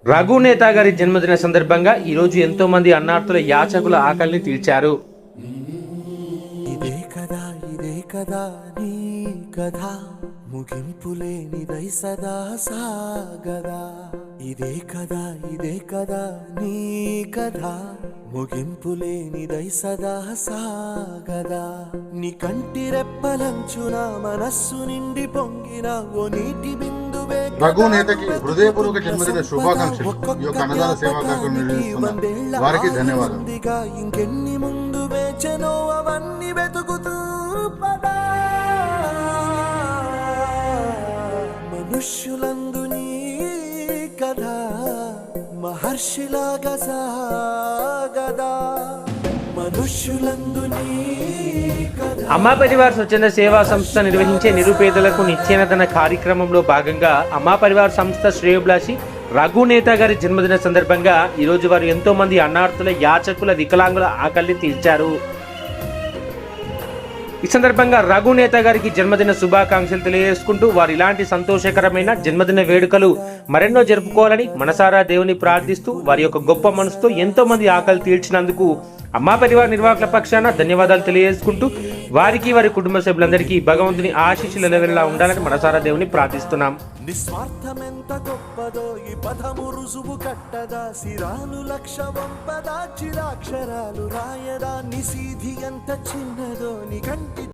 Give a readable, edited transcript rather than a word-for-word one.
రఘు నేతా గారి జన్మదిన సందర్భంగా ఈరోజు ఎంతో మంది అన్నార్థుల యాచకుల ఆకలిని తీర్చారు. ఇదే కదా నీ కథ ముగింపులేనిదై సదా సాగదా. ఇదే కదా నీ కథ ముగింపులేనిదై సదా సాగదా. నీ కంటి రెప్పలంచున మనస్సు నిండి పొంగిన ఓ నీటి బిందువే రఘు నేతకి హృదయపూర్వక జన్మదిన శుభాకాంక్షలు. ఈ యొక్క అన్నదాన సేవా కార్యక్రమం నిర్వహిస్తున్న వారికి ధన్యవాదాలు. ఇంకెన్ని ముందు వేచనో అవన్నీ వెతుకుతూ పదా. మనుష్యులందు నీ కథ మహర్షిలాగా సాగదా. మనుష్యులందు నీ కథ. అమ్మా పరివార్ స్వచ్ఛంద సేవా సంస్థ నిర్వహించే నిరుపేదలకు నిత్యాన్నదాన కార్యక్రమంలో భాగంగా అమ్మా పరివార్ సంస్థ శ్రేయోభిలాషి రఘు నేతా గారి జన్మదిన సందర్భంగా ఈరోజు వారు ఎంతో మంది అన్నార్థుల యాచకుల వికలాంగుల ఆకలిని తీర్చారు. ఈ సందర్భంగా రఘు నేతా గారికి జన్మదిన శుభాకాంక్షలు తెలియజేసుకుంటూ వారు ఇలాంటి సంతోషకరమైన జన్మదిన వేడుకలు మరెన్నో జరుపుకోవాలని మనసారా దేవుని ప్రార్థిస్తూ వారి యొక్క గొప్ప మనసుతో ఎంతో మంది ఆకలి తీర్చినందుకు అమ్మా పరివార్ నిర్వాహకుల పక్షాన ధన్యవాదాలు తెలియజేసుకుంటూ వారికి వారి కుటుంబ సభ్యులందరికీ భగవంతుని ఆశీస్సులు నెలవెల్లా ఉండాలని మనసారా దేవుని ప్రార్థిస్తున్నాం. నిస్వార్థమెంత గొప్పదో ఈ పదము రుజువు కట్టదా. సిరాలు లక్ష వంపదా చిరాక్షరాలు రాయదా. నిసీధి ఎంత చిన్నదో నీ కంటి